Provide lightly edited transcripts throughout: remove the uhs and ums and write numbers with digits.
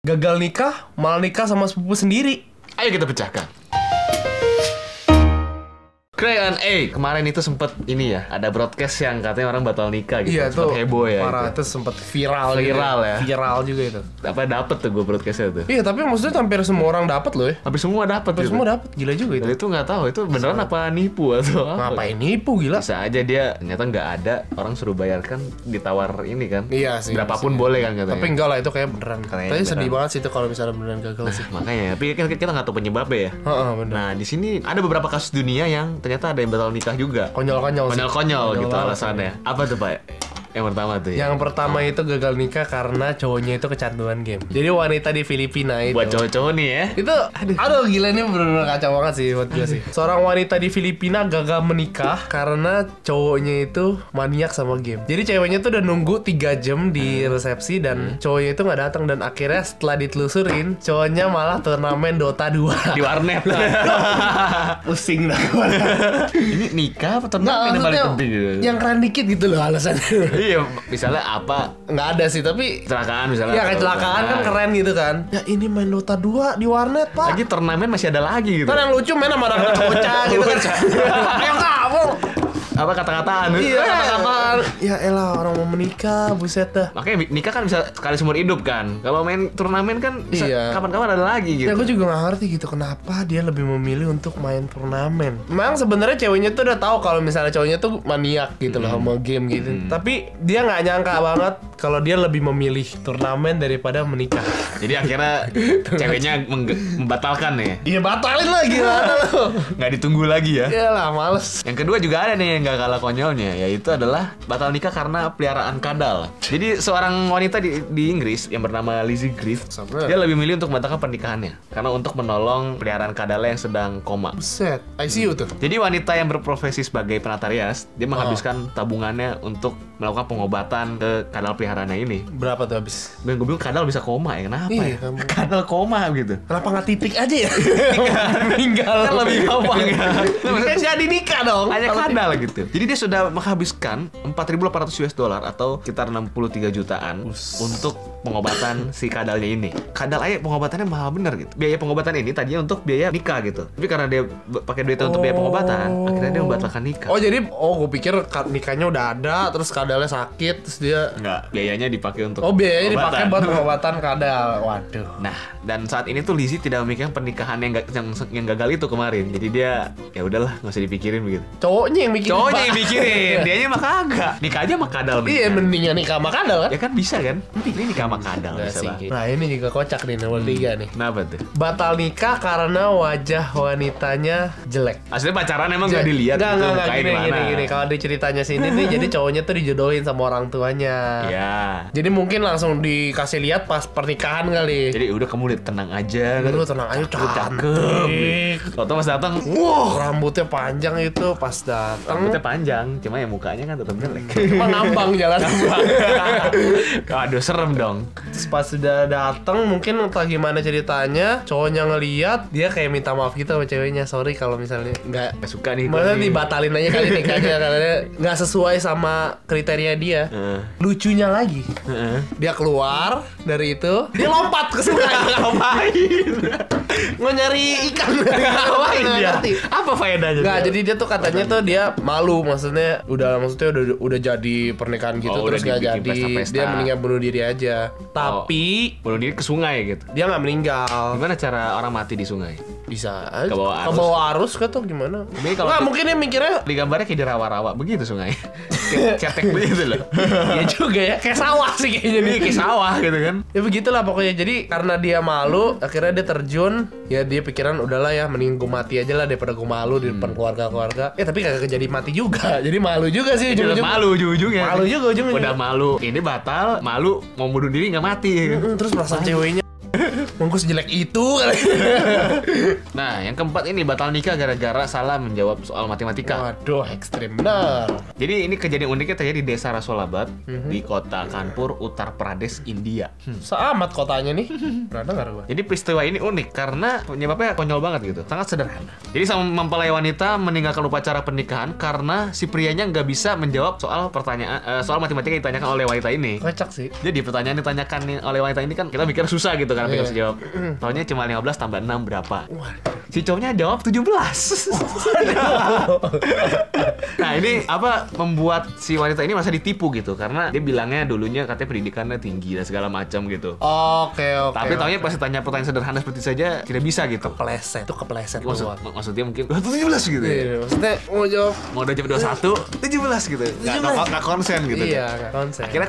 Gagal nikah, malah nikah sama sepupu sendiri. Ayo kita pecahkan. Q&A kemarin itu sempet ini ya, ada broadcast yang katanya orang batal nikah gitu. Iya tuh, heboh ya. parah, itu sempet viral Viral gitu. ya. Viral juga itu. Apa dapet tuh gue broadcastnya tuh. Iya, tapi maksudnya hampir semua orang dapat loh ya. Hampir semua dapet Hampir gitu. semua dapat, gila juga itu. Dan itu nggak tahu itu beneran apa nipu atau apa. Ngapain nipu, gila. Bisa aja dia ternyata nggak ada, orang suruh bayarkan ditawar ini kan. Iya sih. Berapapun boleh kan katanya. Tapi enggak lah, itu kayak beneran. Kayaknya Tapi sedih beneran. banget sih itu kalau misalnya beneran gagal sih. Makanya, tapi kita nggak tahu penyebabnya ya. Heeh, bener. Nah, di sini ada beberapa kasus dunia yang ternyata ada yang batal nikah juga. Konyol-konyol sih. Konyol-konyol gitu banget alasannya. Apa tuh, Pak? Yang pertama tuh ya. Yang pertama itu gagal nikah karena cowoknya itu kecanduan game. Jadi wanita di Filipina itu. Buat cowok-cowok nih ya. Itu aduh gila, ini bener-bener kacau banget sih buat gue sih. Seorang wanita di Filipina gagal menikah karena cowoknya itu maniak sama game. Jadi ceweknya tuh udah nunggu 3 jam di resepsi dan cowoknya itu nggak datang, dan akhirnya setelah ditelusurin cowoknya malah turnamen Dota 2 Di warnet. pusing dah. Ini nikah atau turnamen yang paling maksudnya penting gitu. yang keren dikit gitu loh alasannya. Iya, misalnya apa? Nggak ada sih, tapi Kecelakaan misalnya. ya atau kecelakaan kan apa. keren gitu kan. Ya ini main Dota 2 di warnet, Pak. Lagi turnamen masih ada lagi gitu. Kan yang lucu main sama orang bocah gitu kan. Ayo kamu. Apa kata-kataan? Iya, kata-kataan. Ya elah, orang mau menikah, buset dah. Makanya nikah kan bisa sekali seumur hidup kan. Kalau main turnamen kan bisa Iya. kapan-kapan ada lagi gitu. Ya gue juga gak ngerti gitu kenapa dia lebih memilih untuk main turnamen. Memang sebenarnya ceweknya tuh udah tahu kalau misalnya cowoknya tuh maniak gitu loh sama game gitu. Tapi dia nggak nyangka banget kalau dia lebih memilih turnamen daripada menikah. Jadi akhirnya ceweknya membatalkan ya. Iya, batalin lah, gimana lo? Nggak ditunggu lagi ya. Iyalah, males. Yang kedua juga ada nih yang gak kalah konyolnya, yaitu adalah batal nikah karena peliharaan kadal. Jadi seorang wanita di Inggris yang bernama Lizzie Griff, Sampai. dia lebih milih untuk membatalkan pernikahannya karena untuk menolong peliharaan kadalnya yang sedang koma. Buset, ICU tuh. Jadi wanita yang berprofesi sebagai penata rias, dia menghabiskan tabungannya untuk melakukan pengobatan ke kadal peliharaannya ini. Berapa tuh habis? Dan gue bingung kadal bisa koma ya, kenapa Iya, ya? kamu. Kadal koma gitu. Kenapa nggak titik aja ya? Meninggal. Kan lebih gampang ya. Kan jadi nikah dong. Hanya Kalau kadal gitu. Jadi dia sudah menghabiskan 4.800 US dollar atau sekitar 63 jutaan untuk pengobatan si kadalnya ini. Kadal aja pengobatannya mahal bener gitu. Biaya pengobatan ini tadinya untuk biaya nikah gitu. Tapi karena dia pakai duitnya untuk biaya pengobatan, akhirnya dia membatalkan nikah. Oh jadi, gue pikir nikahnya udah ada, terus kadalnya sakit, terus dia. Enggak, biayanya dipakai untuk Biayanya dipakai pengobatan. buat pengobatan kadal. Waduh. Nah, dan saat ini tuh Lizzie tidak memikirkan pernikahan yang gagal itu kemarin. Jadi dia ya udahlah, nggak usah dipikirin begitu. Cowoknya yang mikirin. Cowoknya Pak. yang mikirin, dianya mah kagak. Nikah aja sama kadal. Iya, mendingan nikah sama kadal kan? Ya kan bisa kan? Ini nikah sama kadal bisa lah. Nah ini juga kocak nih nomor 3 nih. Kenapa tuh? Batal nikah karena wajah wanitanya jelek. Aslinya pacaran emang nggak dilihat gitu, Enggak, mukanya gini. Kalau di ceritanya sini nih, jadi cowoknya tuh dijodohin sama orang tuanya. Iya. Jadi mungkin langsung dikasih lihat pas pernikahan kali. Jadi udah kamu lihat tenang aja. Lu tenang aja, cakep. cantik. Waktu pas datang, Rambutnya panjang itu pas datang. rambutnya panjang, cuma ya mukanya kan tetap jelek. Cuma ngambang jalan. Aduh serem dong. Terus pas sudah datang, mungkin entah gimana ceritanya, cowoknya ngeliat, dia kayak minta maaf gitu sama ceweknya. Sorry kalau misalnya nggak Gak suka nih. Maksudnya gua nih. dibatalin aja kali nikahnya karena nggak sesuai sama kriteria dia. Lucunya lagi, dia keluar dari itu, dia lompat ke sungai. Ngapain? Mau nyari ikan. Ngapain dia? Ngerti. Apa faedahnya? Nggak, dia? jadi dia tuh katanya tuh dia malu, maksudnya udah jadi pernikahan gitu, Oh, terus udah nggak dibikin jadi, pesta-pesta. dia mendingan bunuh diri aja. Tapi bunuh diri ke sungai gitu. dia nggak meninggal. Gimana cara orang mati di sungai? Bisa aja. Ke bawah arus. Ke bawah arus atau gimana? Tapi kalau Nggak, di- mungkin dia mikirnya Di gambarnya kayak di rawa-rawa begitu sungai. Kayak cetek begitu loh. ya juga ya, kayak sawah sih kayaknya nih. Ini kayak sawah gitu kan. Ya begitulah pokoknya. Jadi karena dia malu, akhirnya dia terjun. Ya dia pikiran udahlah ya, mending gue mati aja lah daripada gue malu di depan keluarga-keluarga. Tapi kagak jadi mati juga. Jadi malu juga sih Udah ujung-ujung. malu ujung-ujungnya. Malu juga ujung-ujungnya. Udah malu. Ini batal, malu mau bunuh diri nggak mati. Terus perasaan ceweknya mungkus jelek itu kali. Nah, yang keempat ini batal nikah gara-gara salah menjawab soal matematika. Waduh, ekstrim benar. Jadi ini kejadian uniknya terjadi di desa Rasolabad di kota Kanpur, Uttar Pradesh, India. Seamat kotanya nih. Pernah dengar gua. Jadi peristiwa ini unik karena penyebabnya konyol banget gitu, sangat sederhana. Jadi sang mempelai wanita meninggalkan upacara pernikahan karena si prianya nggak bisa menjawab soal soal matematika yang ditanyakan oleh wanita ini. Kocak sih. Jadi pertanyaan yang ditanyakan oleh wanita ini kan kita mikir susah gitu kan, Tapi nggak bisa jawab. Taunya cuma 15 tambah 6 berapa? Waduh. Si cowoknya jawab 17. Nah ini apa membuat si wanita ini merasa ditipu gitu. Karena dia bilangnya dulunya katanya pendidikannya tinggi dan segala macam gitu. Oke. Tapi taunya pas ditanya pertanyaan sederhana seperti saja tidak bisa gitu. Kepleset. Itu kepleset doang. Maksudnya mungkin 17 gitu ya. Iya, maksudnya mau jawab Mau udah jam 21, 17 gitu. Nggak konsen gitu. Iya, nggak konsen. Akhirnya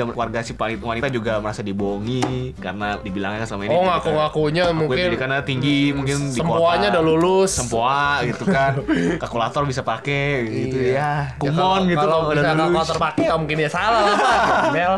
keluarga si wanita juga merasa dibohongi karena dibilangnya selama ini. Oh, ngaku-ngakunya mungkin pendidikannya tinggi, mungkin di sempoanya kota. udah lulus. Sempoa gitu kan. Kalkulator bisa pakai gitu ya. Kumon gitu kalau udah bisa lulus. kalkulator pakai ya mungkin ya salah lah Pak. Mel.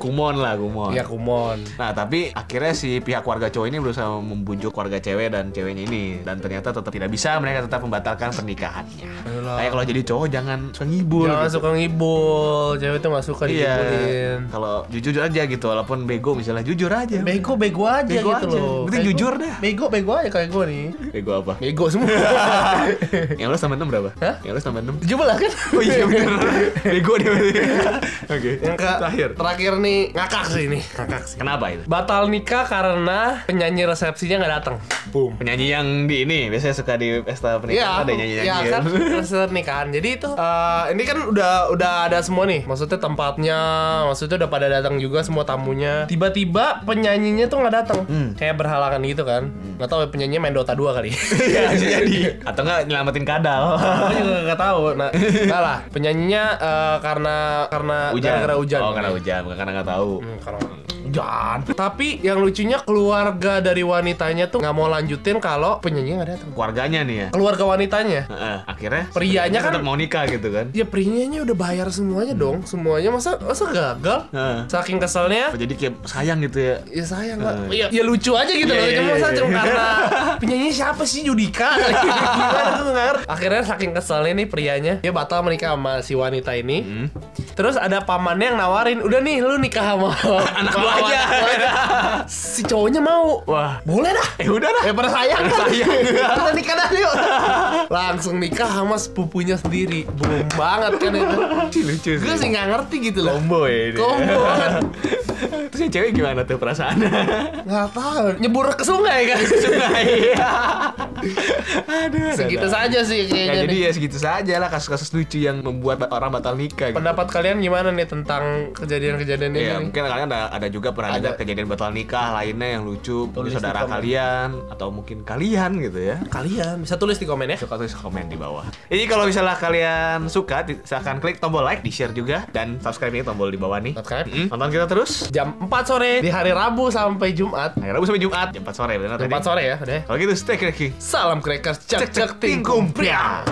Kumon lah, kumon. Iya, kumon. Nah, tapi akhirnya si pihak keluarga cowok ini berusaha membujuk keluarga cewek dan ceweknya ini, dan ternyata tetap tidak bisa, mereka tetap membatalkan pernikahannya. Kayak kalau jadi cowok jangan suka ngibul. Jangan gitu. suka ngibul. Cewek tuh nggak suka digibulin. Kalau jujur aja gitu, walaupun bego misalnya jujur aja. Bego aja Bego gitu aja. loh. Penting jujur dah. Bego aja kayak gue nih. Bego apa? Bego semua. Yang lu tambah 6 berapa? Hah? Yang lu tambah 6? 17 kan? Oh iya bener. Bego dia berarti. Oke. Yang terakhir nih ngakak sih ini. Ngakak sih. Kenapa itu? Batal nikah karena penyanyi resepsinya nggak datang. Boom. Penyanyi yang di ini biasanya suka di pesta Iya, pernikahan ada nyanyi-nyanyi. ya kan resepsi nikahan. Jadi itu ini kan udah ada semua nih. Maksudnya tempatnya, maksudnya udah pada datang juga semua tamunya. Tiba-tiba penyanyinya tuh nggak datang. Kayak berhalangan gitu kan. Nggak tahu penyanyinya main Dota 2 kali. Iya, bisa jadi. Atau enggak nyelamatin kadal. Aku juga nggak tahu. Nah, enggak lah. Penyanyinya karena gara-gara hujan. Oh, karena hujan, bukan karena nggak tahu. Karena hujan. Tapi yang lucunya keluarga dari wanitanya tuh nggak mau lanjutin kalau penyanyinya nggak datang. Keluarganya nih ya. Keluarga wanitanya. Akhirnya Prianya kan tetap mau nikah gitu kan. Ya prianya udah bayar semuanya dong, semuanya masa gagal? Saking keselnya. Jadi kayak sayang gitu ya. Ya sayang lah. Ya lucu aja gitu loh. Cuma masa cuma karena penyanyi siapa sih Judika? Gimana tuh nggak ngerti. Akhirnya saking keselnya nih prianya, dia batal menikah sama si wanita ini. Terus ada pamannya yang nawarin, udah nih lu nikah sama Anak gua aja. Si cowoknya mau. Wah, boleh dah. udah dah. Pada sayang kan? Sayang. Kita nikah dah yuk. Langsung nikah sama sepupunya sendiri. Boom banget kan itu. Lucu sih. Gue sih nggak ngerti gitu loh. Combo ya ini. Combo kan. Terus yang cewek gimana tuh perasaannya? Nggak tahu. Nyebur ke sungai kan? Sungai. Aduh. Segitu saja sih Ya, kayaknya. jadi nih. ya segitu saja lah kasus-kasus lucu yang membuat orang batal nikah. Gitu. Pendapat kalian gimana nih tentang kejadian-kejadian ini? Iya, nih? mungkin kalian ada juga pernah Ada. dengar kejadian batal nikah lainnya yang lucu, Tulis mungkin saudara di komen. kalian atau mungkin kalian gitu ya. Kalian bisa tulis di komen ya. Suka tulis komen di bawah. Jadi kalau misalnya kalian suka, silahkan klik tombol like, di share juga, dan subscribe ini tombol di bawah nih. Subscribe. Nonton kita terus. Jam 4 sore di hari Rabu sampai Jumat. Hari Rabu sampai Jumat jam 4 sore benar Jam tadi. 4 sore ya, udah. Kalau gitu stay cracky. Salam crackers, cek Cek, cek, cek tingkum pria.